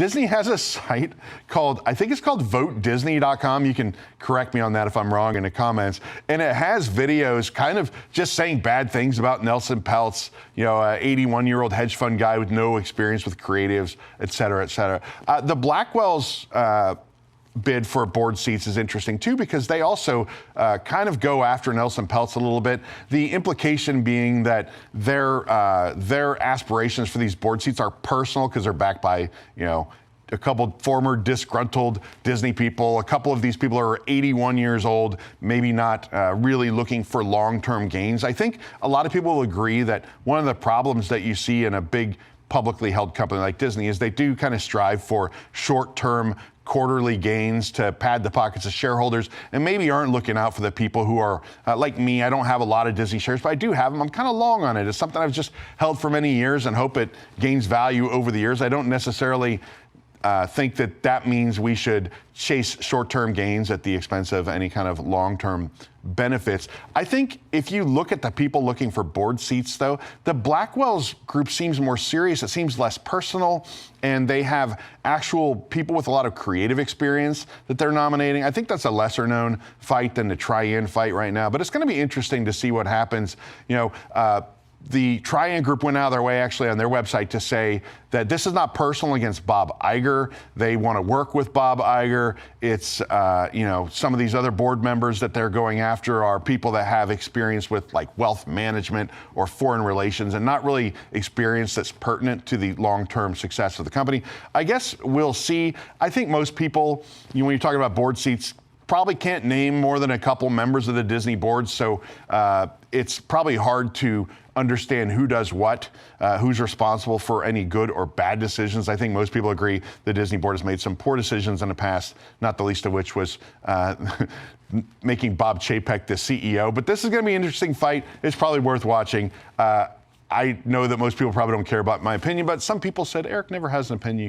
Disney has a site called, I think it's called votedisney.com. You can correct me on that if I'm wrong in the comments. And it has videos kind of just saying bad things about Nelson Peltz, you know, an 81-year-old hedge fund guy with no experience with creatives, et cetera, et cetera. The Blackwell's bid for board seats is interesting too, because they also kind of go after Nelson Peltz a little bit. The implication being that their aspirations for these board seats are personal because they're backed by, you know, a couple former disgruntled Disney people. A couple of these people are 81 years old, maybe not really looking for long-term gains. I think a lot of people will agree that one of the problems that you see in a big publicly held company like Disney is they do kind of strive for short-term quarterly gains to pad the pockets of shareholders and maybe aren't looking out for the people who are like me. I don't have a lot of Disney shares, but I do have them. I'm kind of long on it. It's something I've just held for many years and hope it gains value over the years. I don't necessarily think that that means we should chase short-term gains at the expense of any kind of long-term benefits. I think if you look at the people looking for board seats, though, the Blackwell's group seems more serious. It seems less personal, and they have actual people with a lot of creative experience that they're nominating. I think that's a lesser-known fight than the Try-In fight right now, but it's going to be interesting to see what happens. You know, the Try-In group went out of their way actually on their website to say that this is not personal against Bob Iger. They want to work with Bob Iger. It's, you know, some of these other board members that they're going after are people that have experience with like wealth management or foreign relations and not really experience that's pertinent to the long-term success of the company. I guess we'll see. I think most people, you know, when you're talking about board seats, probably can't name more than a couple members of the Disney board, so it's probably hard to understand who does what, who's responsible for any good or bad decisions. I think most people agree the Disney board has made some poor decisions in the past, not the least of which was making Bob Chapek the CEO. But this is going to be an interesting fight. It's probably worth watching. I know that most people probably don't care about my opinion, but some people said Eric never has an opinion.